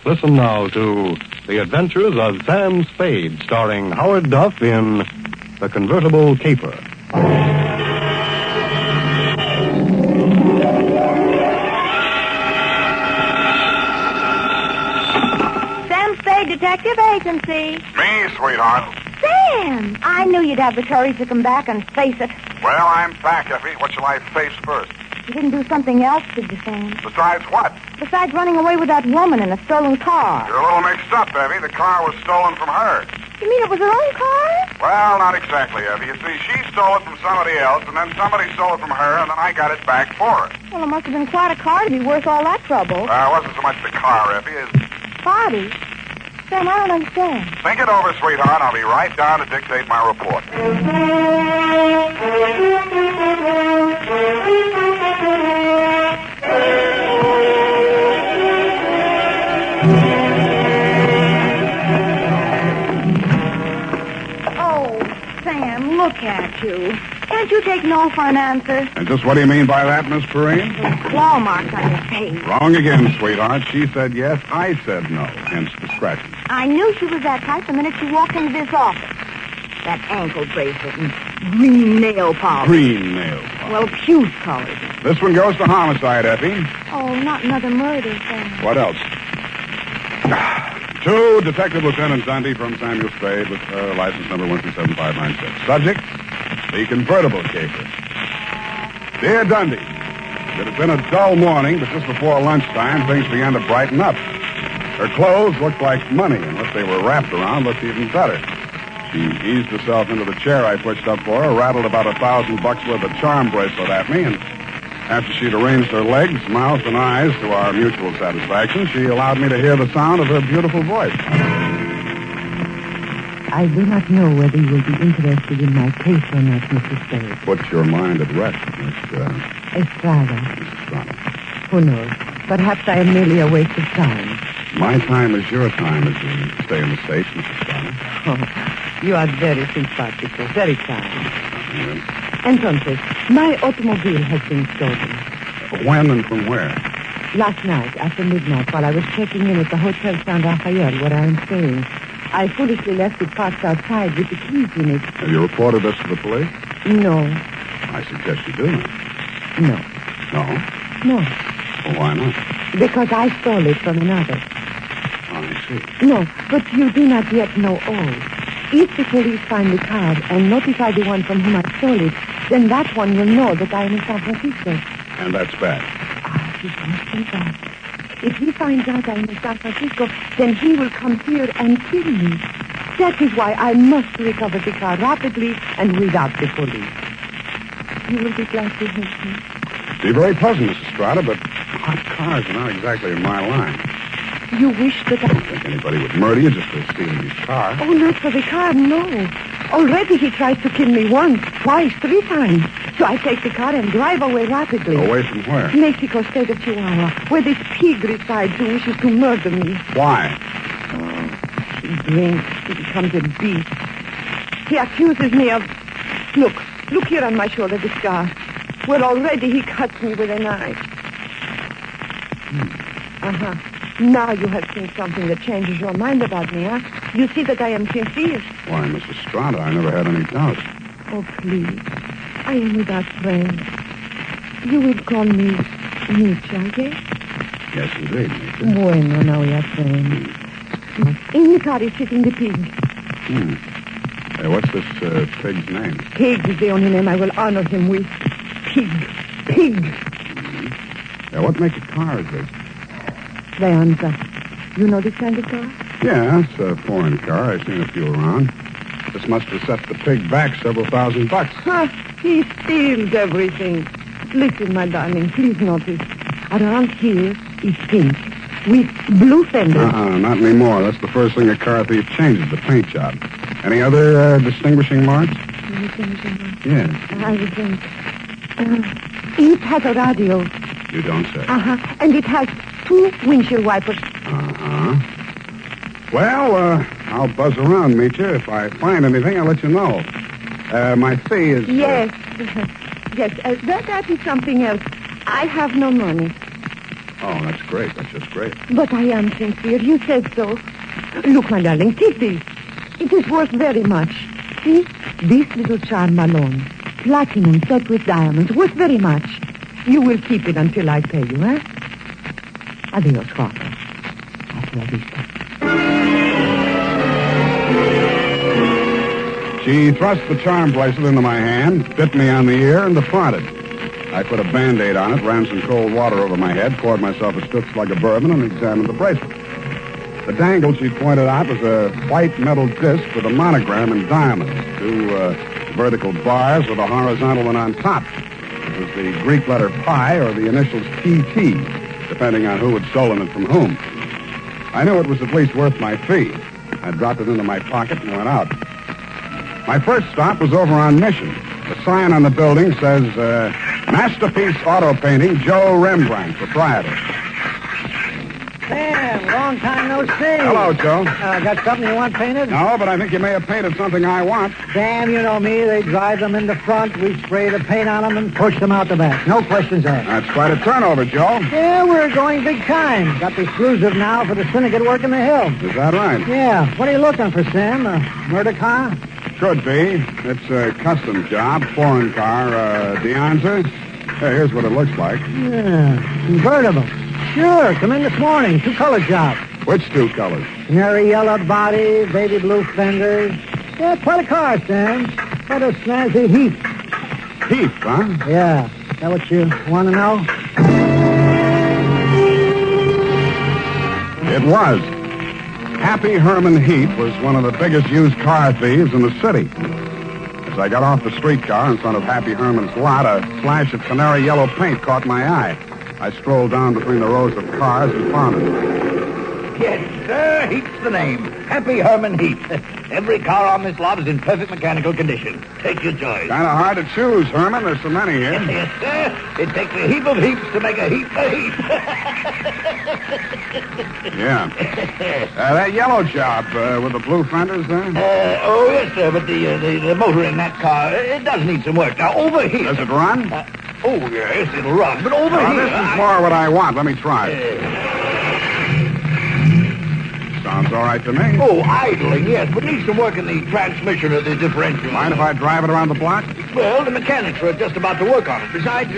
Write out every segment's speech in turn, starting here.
Listen now to The Adventures of Sam Spade, starring Howard Duff in The Convertible Caper. Sam Spade Detective Agency. Me, sweetheart. Sam, I knew you'd have the courage to come back and face it. Well, I'm back, Effie. What shall I face first? You didn't do something else, did you, Sam? Besides what? Besides running away with that woman in a stolen car. You're a little mixed up, Effie. The car was stolen from her. You mean it was her own car? Well, not exactly, Effie. You see, she stole it from somebody else, and then somebody stole it from her, and then I got it back for her. Well, it must have been quite a car to be worth all that trouble. It wasn't so much the car, Effie, as... Body? Sam, I don't understand. Think it over, sweetheart. I'll be right down to dictate my report. Oh, Sam, look at you. Can't you take no for an answer? And just what do you mean by that, Miss Perrine? Claw marks on your face. Wrong again, sweetheart. She said yes, I said no. Hence the scratches. I knew she was that type the minute she walked into this office. That ankle bracelet and green nail polish. Green nail polish. Well, puce colored. This one goes to homicide, Effie. Oh, not another murder, Sam. What else? To Detective Lieutenant Dundee from Samuel Spade with license number 127596. Subject, the convertible caper. Dear Dundee, it had been a dull morning, but just before lunchtime, things began to brighten up. Her clothes looked like money, and what they were wrapped around looked even better. She eased herself into the chair I pushed up for her, rattled about $1,000 worth of charm bracelet at me, and after she'd arranged her legs, mouth, and eyes to our mutual satisfaction, she allowed me to hear the sound of her beautiful voice. I do not know whether you will be interested in my case or not, Mr. Spade. Put your mind at rest, Miss Estrada. Estrada. Who knows? Perhaps I am merely a waste of time. My time is your time as you stay in the States, Mrs. Estrada. Oh, you are very simpatico, very kind. Yes. Entonces, my automobile has been stolen. When and from where? Last night, after midnight, while I was checking in at the Hotel San Rafael, where I am staying, I foolishly left it parked outside with the keys in it. Have you reported this to the police? No. I suggest you do. No. No? No. Well, why not? Because I stole it from another. I see. No, but you do not yet know all. If the police find the car and notify the one from whom I stole it, then that one will know that I am in San Francisco. And that's bad. Ah, it must be bad. If he finds out I am in San Francisco, then he will come here and kill me. That is why I must recover the car rapidly and without the police. You will be glad to help me. Be very pleasant, Mrs. Estrada, but hot cars are not exactly in my line. You wish that I don't think anybody would murder you just for stealing his car. Oh, not for the car, no. Already he tried to kill me once, twice, 3 times. So I take the car and drive away rapidly. Away from where? Mexico, state of Chihuahua, where this pig resides who wishes to murder me. Why? Oh, he drinks. He becomes a beast. He accuses me of... Look here on my shoulder, the scar. Well, already he cuts me with a knife. Uh-huh. Now you have seen something that changes your mind about me, huh? You see that I am sincere. Why, Mrs. Estrada, I never had any doubts. Oh, please. I am without friends. You will call me Nietzsche, I guess? Yes, indeed, Nietzsche. Bueno, now we are friends. In the car is sitting the pig. Hey, what's this pig's name? Pig is the only name I will honor him with. Pig. Pig. Yeah, what make of car is this? Leonza. You know this kind of car? Yeah, it's a foreign car. I've seen a few around. This must have set the pig back several $1,000. Ha! He steals everything. Listen, my darling, please notice. Around here is pink with blue fenders. Not anymore. That's the first thing a car thief changes, the paint job. Any other distinguishing marks? Distinguishing marks? Yes. I would think. It has a radio. You don't say. Uh-huh. And it has 2 windshield wipers. Uh-huh. Well, I'll buzz around, meet you. If I find anything, I'll let you know. My fee is... Yes. Yes, that is something else. I have no money. Oh, that's great. That's just great. But I am sincere. You said so. Look, my darling, take this. It is worth very much. See? This little charm alone. Platinum set with diamonds. Worth very much. You will keep it until I pay you, eh? Adios, Father. Hasta la vista. She thrust the charm bracelet into my hand, bit me on the ear, and departed. I put a Band-Aid on it, ran some cold water over my head, poured myself a stiff slug of bourbon, and examined the bracelet. The dangle she pointed out was a white metal disc with a monogram in diamonds, two vertical bars with a horizontal one on top. It was the Greek letter pi or the initials PT, depending on who had stolen it from whom. I knew it was at least worth my fee. I dropped it into my pocket and went out. My first stop was over on Mission. The sign on the building says, Masterpiece Auto Painting, Joe Rembrandt, proprietor. Sam, long time no see. Hello, Joe. Got something you want painted? No, but I think you may have painted something I want. Sam, you know me. They drive them in the front. We spray the paint on them and push them out the back. No questions asked. That's quite a turnover, Joe. Yeah, we're going big time. Got the exclusive now for the syndicate work in the hill. Is that right? Yeah. What are you looking for, Sam? A murder car? Could be. It's a custom job, foreign car, Deonza. Hey, here's what it looks like. Yeah, convertible. Sure, come in this morning. Two-color job. Which two colors? Canary yellow body, baby blue fenders. Yeah, quite a car, Sam. Quite a snazzy heap. Heath, huh? Yeah. Is that what you want to know? It was. Happy Herman Heath was one of the biggest used car thieves in the city. As I got off the streetcar in front of Happy Herman's lot, a flash of canary yellow paint caught my eye. I strolled down between the rows of cars and found it. Yes, sir, Heath's the name. Happy Herman Heath. Every car on this lot is in perfect mechanical condition. Take your choice. Kind of hard to choose, Herman. There's so many here. Yes, sir. It takes a heap of heaps to make a heap of heap. Yeah. That yellow job with the blue fenders there? Oh, yes, sir, but the motor in that car, it does need some work. Now, over here... Does it run? Oh, yes, it'll run, but over here... This is more what I want. Let me try it. Sounds all right to me. Oh, idling, yes, but needs some work in the transmission of the differential. Mind if I drive it around the block? Well, the mechanics are just about to work on it. Besides,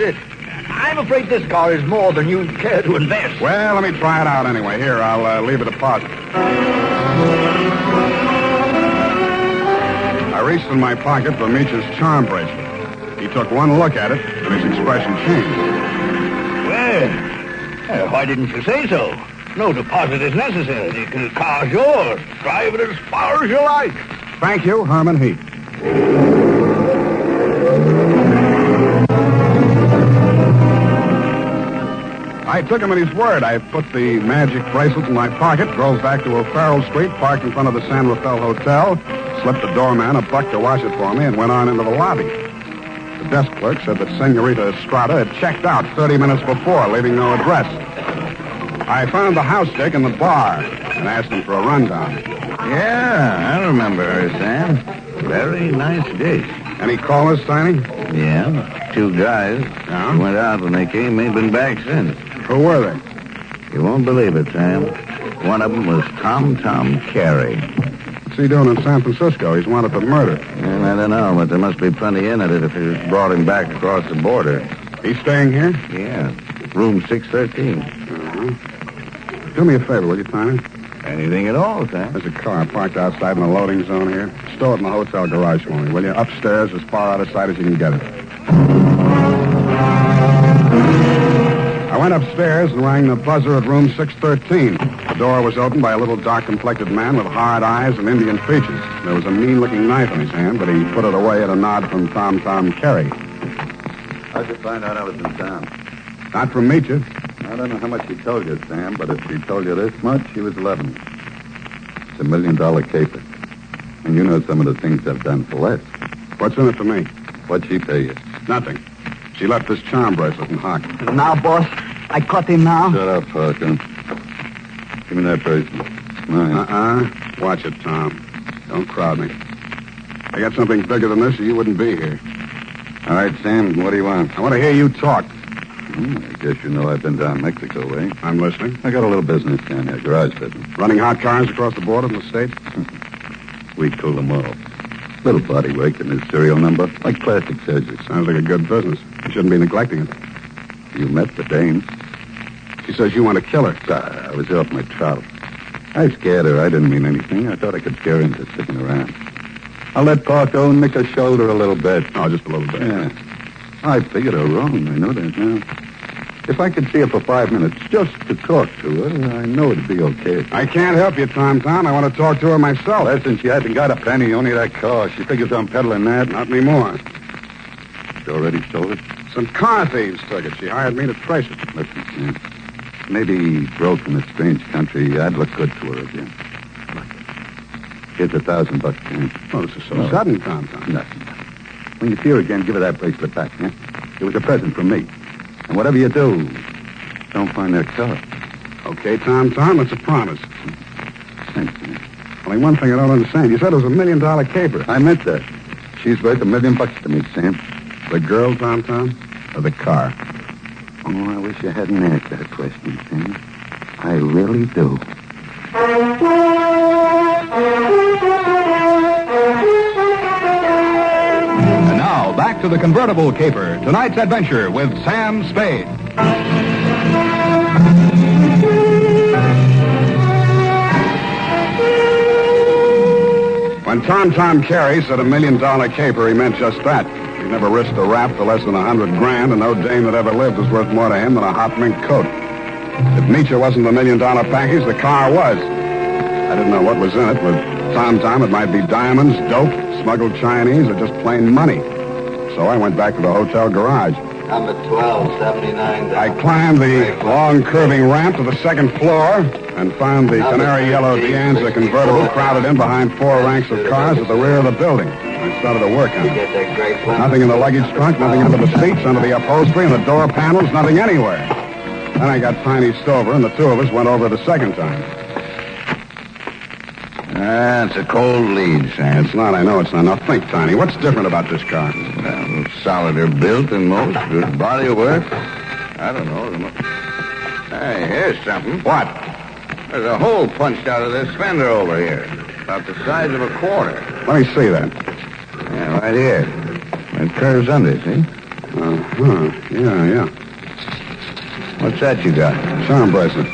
I'm afraid this car is more than you care to invest. Well, let me try it out anyway. Here, I'll leave a deposit. I reached in my pocket for Meech's charm bracelet. He took one look at it, and his expression changed. Well, why didn't you say so? No deposit is necessary. The car's yours. Drive it as far as you like. Thank you, Herman Heath. I took him at his word. I put the magic bracelet in my pocket, drove back to O'Farrell Street, parked in front of the San Rafael Hotel, slipped the doorman a buck to wash it for me, and went on into the lobby. The desk clerk said that Senorita Estrada had checked out 30 minutes before, leaving no address. I found the house dick in the bar and asked him for a rundown. Yeah, I remember her, Sam. Very nice dish. Any callers, Tiny? Yeah, two guys. Yeah? Went out when they came, ain't been back since. Who were they? You won't believe it, Sam. One of them was Tom Carey. What's he doing in San Francisco? He's wanted for murder. And I don't know, but there must be plenty in it if you brought him back across the border. He's staying here? Yeah, room 613. Uh-huh. Do me a favor, will you, Tiny? Anything at all, Sam. There's a car parked outside in the loading zone here. Stow it in the hotel garage for me, will you? Upstairs, as far out of sight as you can get it. I went upstairs and rang the buzzer at room 613. The door was opened by a little dark-complected man with hard eyes and Indian features. There was a mean-looking knife in his hand, but he put it away at a nod from Tom Carey. How'd you find out I was in town? Not from Meecha. I don't know how much she told you, Sam, but if she told you this much, she was 11. It's $1 million caper. And you know some of the things I've done for less. What's in it for me? What'd she pay you? Nothing. She left this charm bracelet in Hock. Now, boss, I caught him now. Shut up, Parker. Give me that bracelet. Mine. Watch it, Tom. Don't crowd me. I got something bigger than this or you wouldn't be here. All right, Sam, what do you want? I want to hear you talk. I guess you know I've been down Mexico way. I'm listening. I got a little business down here, garage business. Running hot cars across the border from the States? We cool them all. Little body work and his serial number, like plastic surgery. Sounds like a good business. You shouldn't be neglecting it. You met the dame. She says you want to kill her. I was off my trout. I scared her. I didn't mean anything. I thought I could scare her into sticking around. I'll let Parko nick her shoulder a little bit. Oh, just a little bit. Yeah. I figured her wrong. I know that now. If I could see her for 5 minutes just to talk to her, I know it'd be okay. I can't help you, Tom. I want to talk to her myself. Listen, she hasn't got a penny, only that car. She figures I'm peddling that. Not anymore. She already sold it? Some car thieves took it. She hired me to trace it. Listen, Sam. Maybe broke in a strange country. I'd look good to her again. Look. Here's $1,000, Sam. Oh, this is so sudden, Tom. Nothing. When you see her again, give her that bracelet back, huh? It was a present from me. And whatever you do, don't find that car. Okay, Tom, it's a promise. Thanks, man. Only one thing I don't understand. You said it was $1 million caper. I meant that. She's worth $1 million to me, Sam. The girl, Tom, or the car? Oh, I wish you hadn't asked that question, Sam. I really do. And now, back to the convertible caper. Tonight's adventure with Sam Spade. When Tom Carey said $1 million caper, he meant just that. He never risked a rap for less than $100 grand, and no dame that ever lived was worth more to him than a hot mink coat. If Nietzsche wasn't the $1 million package, the car was. I didn't know what was in it. With Tom, it might be diamonds, dope, smuggled Chinese, or just plain money. So I went back to the hotel garage. Number 1279. I climbed the long, curving ramp to the second floor and found the canary yellow Dianza convertible crowded in behind 4 ranks of cars at the rear of the building. I started to work on it. Nothing in the luggage trunk, nothing under the seats, under the upholstery, and the door panels, nothing anywhere. Then I got Tiny Stover, and the two of us went over it a second time. It's a cold lead, Sam. It's not, I know it's not. Now think, Tiny, what's different about this car? Well, solider built than most. Good body work. I don't know. Hey, here's something. What? There's a hole punched out of this fender over here. About the size of a quarter. Let me see that. Yeah, right here. It curves under, see? Yeah. What's that you got? Charm bracelet.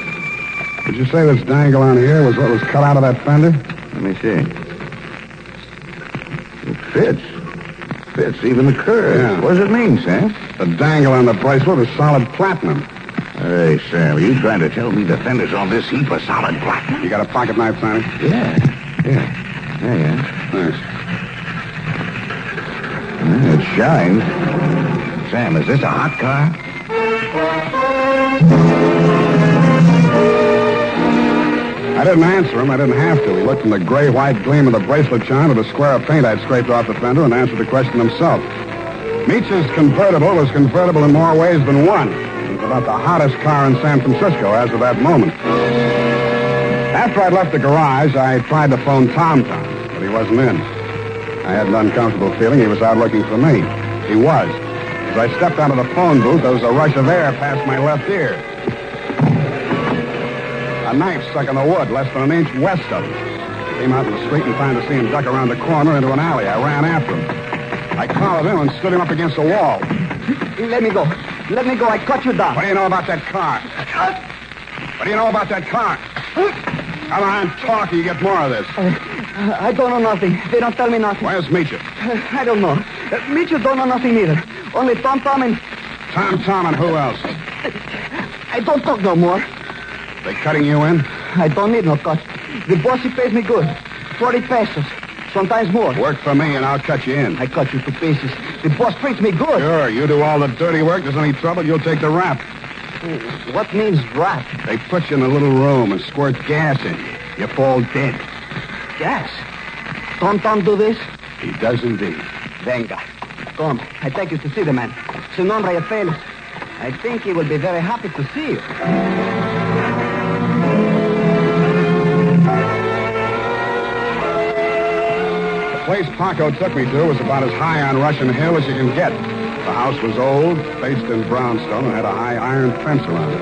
Did you say this dangle on here was what was cut out of that fender? Let me see. It fits. Fits even the curve. Yeah. What does it mean, Sam? The dangle on the bracelet is solid platinum. Hey, Sam, are you trying to tell me the fenders on this heap are solid platinum? You got a pocket knife, Tiny? Yeah. Thanks. It shines. Sam, is this a hot car? I didn't answer him. I didn't have to. He looked from the gray-white gleam of the bracelet shine to the square of paint I'd scraped off the fender and answered the question himself. Nietzsche's convertible was convertible in more ways than one. It was about the hottest car in San Francisco as of that moment. After I'd left the garage, I tried to phone Tom, but he wasn't in. I had an uncomfortable feeling he was out looking for me. He was. As I stepped out of the phone booth, there was a rush of air past my left ear. A knife stuck in the wood less than an inch west of him. I came out in the street and found to see him duck around the corner into an alley. I ran after him. I collared him and stood him up against the wall. Let me go. I cut you down. What do you know about that car? What do you know about that car? Come on, talk, or you get more of this. I don't know nothing. They don't tell me nothing. Where's Meacher? I don't know. Meacher don't know nothing either. Only Tom and... Tom, and who else? I don't talk no more. They cutting you in? I don't need no cut. The boss, he pays me good. 40 pesos. Sometimes more. Work for me and I'll cut you in. I cut you to pieces. The boss treats me good. Sure, you do all the dirty work. There's any trouble, you'll take the rap. What means rap? They put you in a little room and squirt gas in you. You fall dead. Gas? Tom do this? He does indeed. Venga. Come, I take you to see the man. Su nombre es Felix. I think he will be very happy to see you. The place Paco took me to was about as high on Russian Hill as you can get. The house was old, faced in brownstone, and had a high iron fence around it.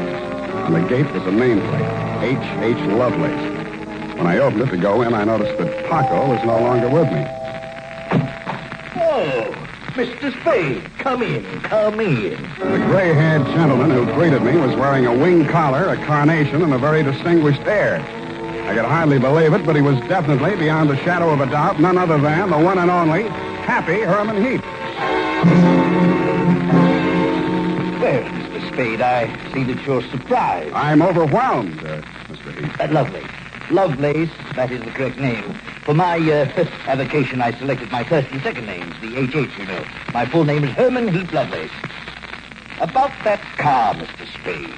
On the gate was a nameplate, H.H. Lovelace. When I opened it to go in, I noticed that Paco was no longer with me. Oh, Mr. Spade, come in. The gray-haired gentleman who greeted me was wearing a wing collar, a carnation, and a very distinguished air. I could hardly believe it, but he was definitely, beyond the shadow of a doubt, none other than the one and only Happy Herman Heap. Well, Mr. Spade, I see that you're surprised. I'm overwhelmed, Mr. Heap. Lovelace, that is the correct name. For my avocation, I selected my first and second names, the H.H., you know. My full name is Herman Heap Lovelace. About that car, Mr. Spade.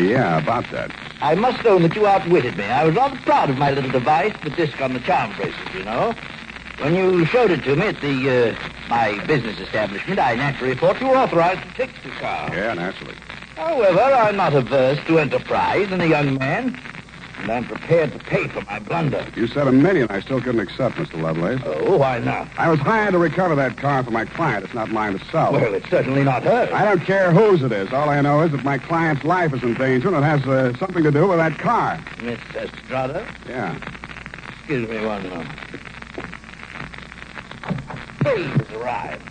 Yeah, about that. I must own that you outwitted me. I was rather proud of my little device, the disc on the charm bracelet, you know. When you showed it to me at my business establishment, I naturally thought you were authorized to take the car. Yeah, naturally. However, I'm not averse to enterprise in a young man, and I'm prepared to pay for my blunder. You said $1 million I still couldn't accept, Mr. Lovelace. Oh, why not? I was hired to recover that car for my client. It's not mine to sell. Well, it's certainly not hers. I don't care whose it is. All I know is that my client's life is in danger, and it has something to do with that car. Miss Estrada? Yeah. Excuse me one moment. Spade has arrived.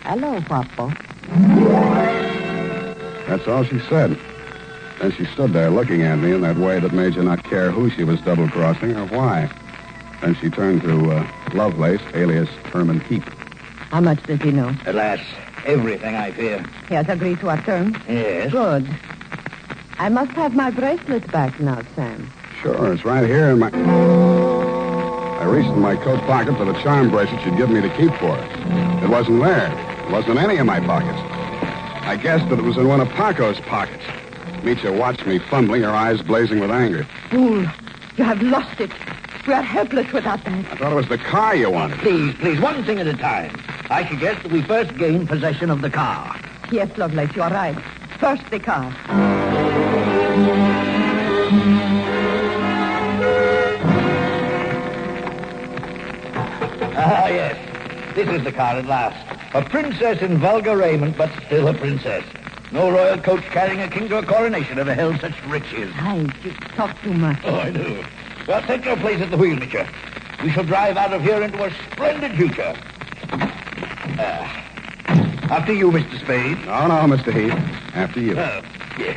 Hello, Papa. That's all she said. Then she stood there looking at me in that way that made you not care who she was double-crossing or why. Then she turned to Lovelace, alias Herman Heap. How much does he know? Alas, everything, I fear. He has agreed to our terms? Yes. Good. I must have my bracelet back now, Sam. Sure, it's right here in my... I reached in my coat pocket for the charm bracelet she'd given me to keep for her. It wasn't there. It wasn't in any of my pockets. I guessed that it was in one of Paco's pockets. Mitya watched me fumbling, her eyes blazing with anger. Fool, you have lost it. We are helpless without that. I thought it was the car you wanted. Please, one thing at a time. I suggest that we first gain possession of the car. Yes, Lovelace, you are right. First, the car. Ah, yes. This is the car at last. A princess in vulgar raiment, but still a princess. No royal coach carrying a king to a coronation ever held such riches. Hi, you talk too much. Oh, I do. Well, take your place at the wheel, Mitya. We shall drive out of here into a splendid future. After you, Mr. Spade. No, Mr. Heap. After you. Yes.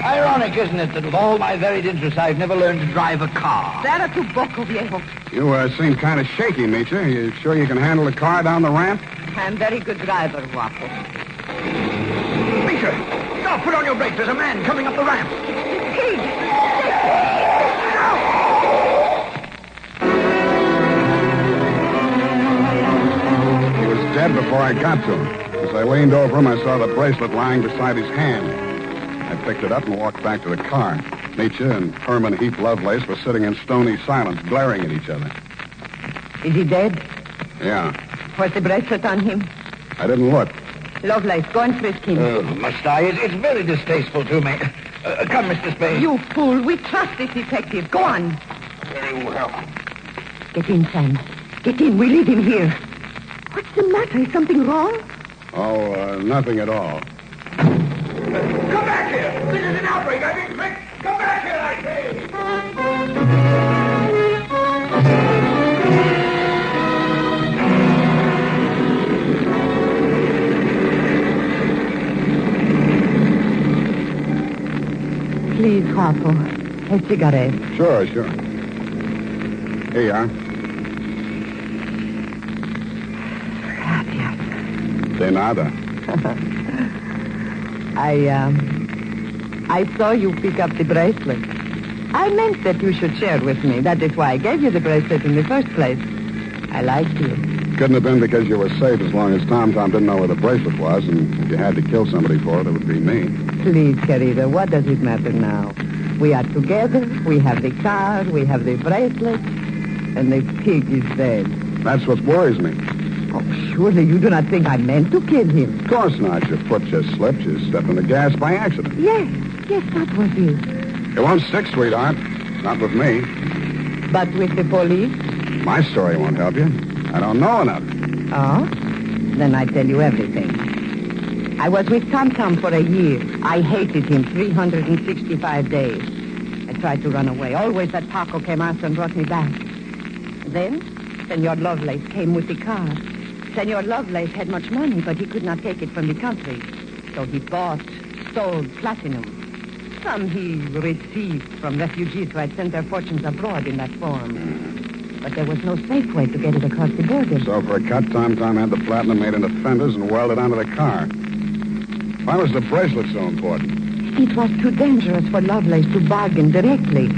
Ironic, isn't it, that with all my varied interests, I've never learned to drive a car. Será tu poco, viejo. You seem kind of shaky, Mitya. You sure you can handle the car down the ramp? I'm very good driver, Guapo. Mitya, stop! Put on your brakes. There's a man coming up the ramp. He was dead before I got to him. As I leaned over him, I saw the bracelet lying beside his hand. I picked it up and walked back to the car. Mitya and Herman Heap Lovelace were sitting in stony silence, glaring at each other. Is he dead? Yeah. Was the bracelet on him? I didn't look. Lovelace, go and frisk him. Oh, must I? It's very distasteful to me. Come, Mr. Spade. You fool. We trust this detective. Go on. Very well. Get in, Sam. Get in. We leave him here. What's the matter? Is something wrong? Oh, nothing at all. Come back here! This is an outbreak, I think, Rick! Come back here, I say! Please, Guapo. A cigarette. Sure. Here you are. Gracias. De nada. I saw you pick up the bracelet. I meant that you should share with me. That is why I gave you the bracelet in the first place. I liked you. Couldn't have been because you were safe as long as Tom didn't know where the bracelet was, and if you had to kill somebody for it, it would be me. Please, querida, what does it matter now? We are together, we have the car, we have the bracelet, and the pig is dead. That's what worries me. Oh, surely you do not think I meant to kill him. Of course not. Your foot just slipped. You stepped on the gas by accident. Yes, that was it. It won't stick, sweetheart. Not with me. But with the police? My story won't help you. I don't know enough. Oh? Then I tell you everything. I was with Tom Tom for a year. I hated him 365 days. I tried to run away. Always that Paco came after and brought me back. Then, Senor Lovelace came with the car. Senor Lovelace had much money, but he could not take it from the country. So he bought, sold platinum. Some he received from refugees who had sent their fortunes abroad in that form. But there was no safe way to get it across the border. So for a cut, Tom had the platinum made into fenders and welded onto the car. Why was the bracelet so important? It was too dangerous for Lovelace to bargain directly.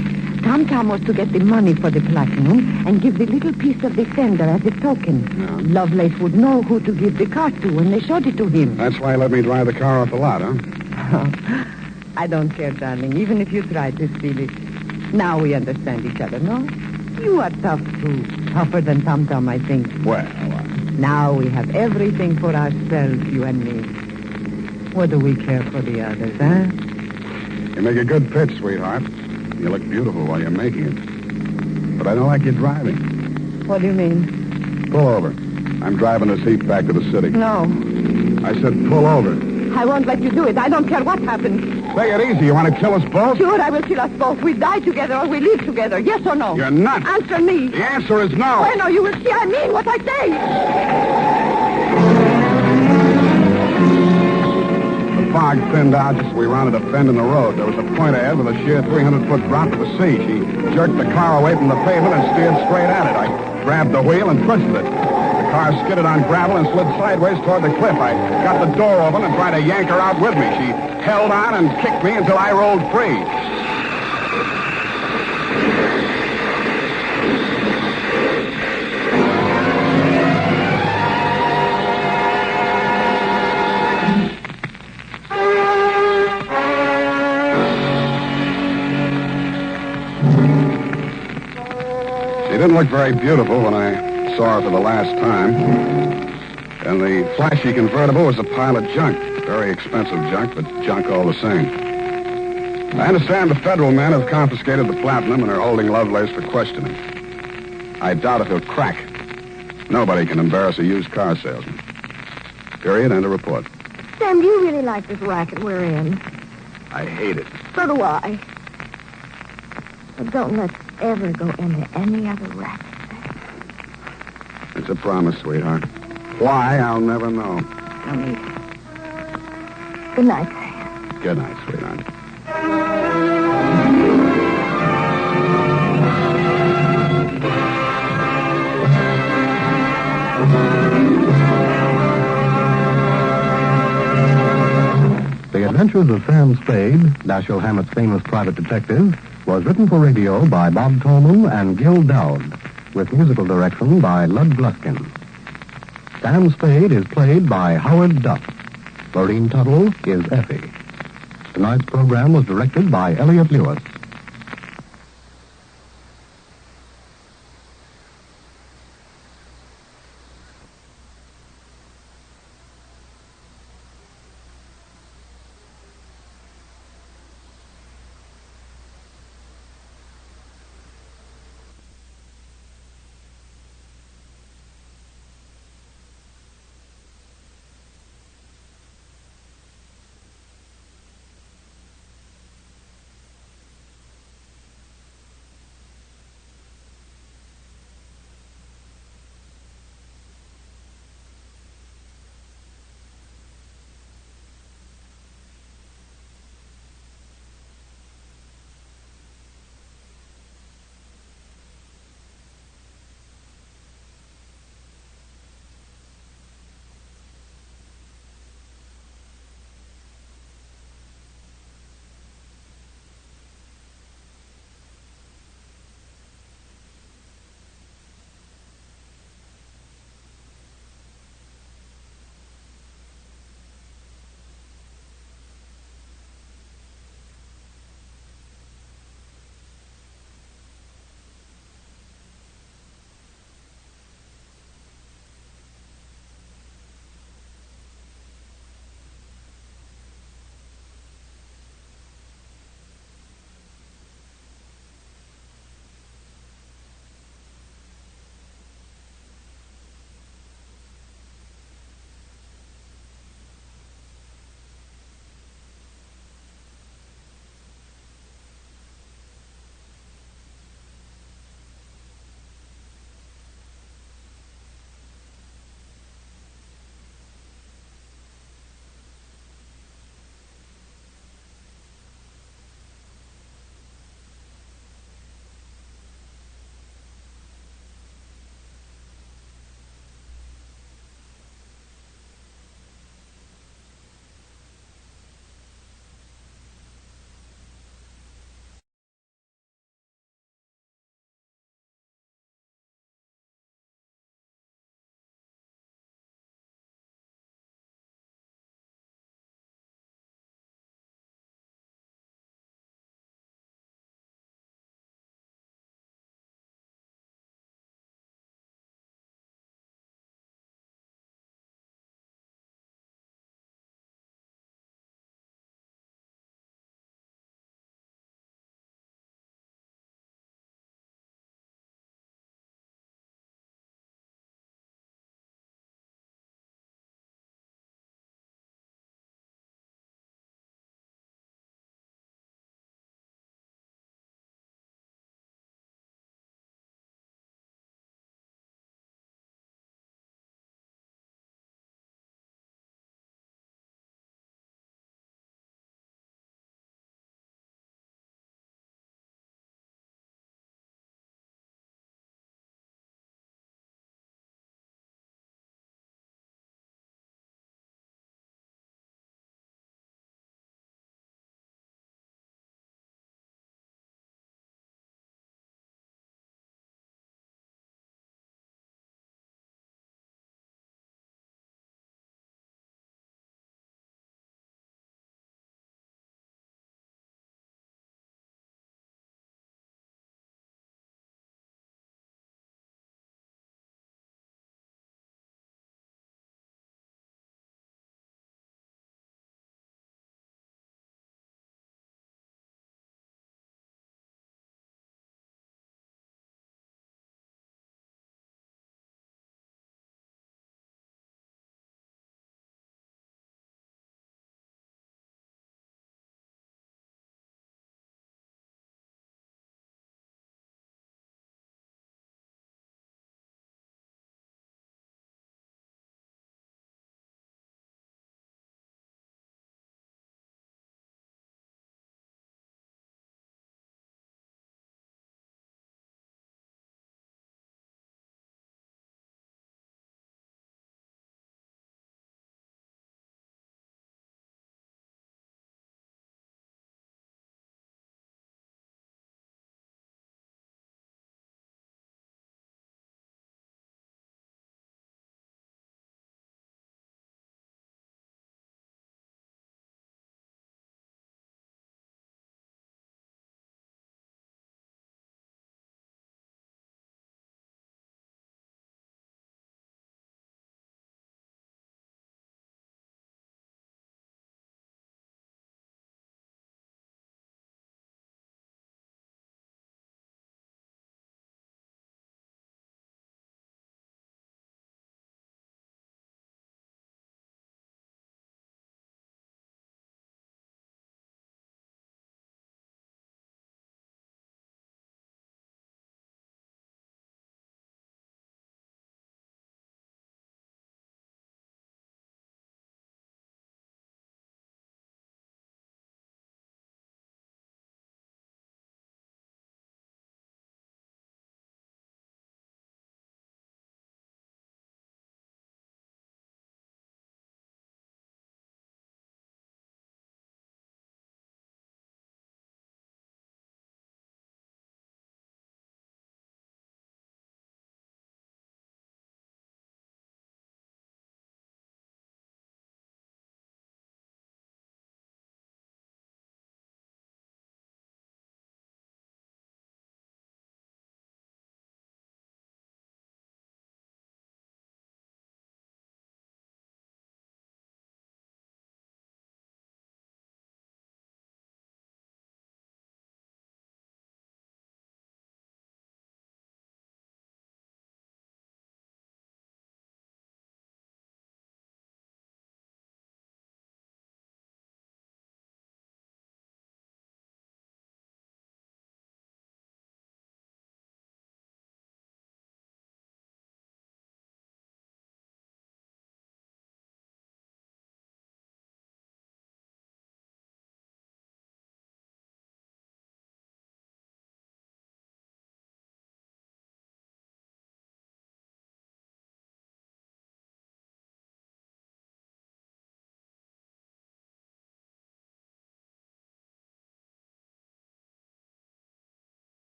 Tom was to get the money for the platinum and give the little piece of the fender as a token. Yeah. Lovelace would know who to give the car to when they showed it to him. That's why he let me drive the car off the lot, huh? I don't care, darling, even if you tried to steal it. Now we understand each other, no? You are tough, too. Tougher than Tom, I think. Well, Now we have everything for ourselves, you and me. What do we care for the others, huh? you make a good pitch, sweetheart. You look beautiful while you're making it. But I don't like you driving. What do you mean? Pull over. I'm driving this heap back to the city. No. I said pull over. I won't let you do it. I don't care what happens. Take it easy. You want to kill us both? Sure, I will kill us both. We die together or we live together. Yes or no? You're nuts. Answer me. The answer is no. Bueno, you will see I mean what I say. The fog thinned out just as we rounded a bend in the road. There was a point ahead with a sheer 300-foot drop to the sea. She jerked the car away from the pavement and steered straight at it. I grabbed the wheel and twisted it. The car skidded on gravel and slid sideways toward the cliff. I got the door open and tried to yank her out with me. She held on and kicked me until I rolled free. She didn't look very beautiful when I saw her for the last time. And the flashy convertible was a pile of junk. Very expensive junk, but junk all the same. I understand the federal men have confiscated the platinum and are holding Lovelace for questioning. I doubt if he'll crack. Nobody can embarrass a used car salesman. Period. End of report. Sam, do you really like this racket we're in? I hate it. So do I. But don't let's ever go into any other racket. It's a promise, sweetheart. Why, I'll never know. No need. Good night, Sam. Good night, sweetheart. The Adventures of Sam Spade, Dashiell Hammett's famous private detective, was written for radio by Bob Tolman and Gil Dowd, with musical direction by Lud Gluskin. Sam Spade is played by Howard Duff. Lorene Tuttle is Effie. Tonight's program was directed by Elliott Lewis.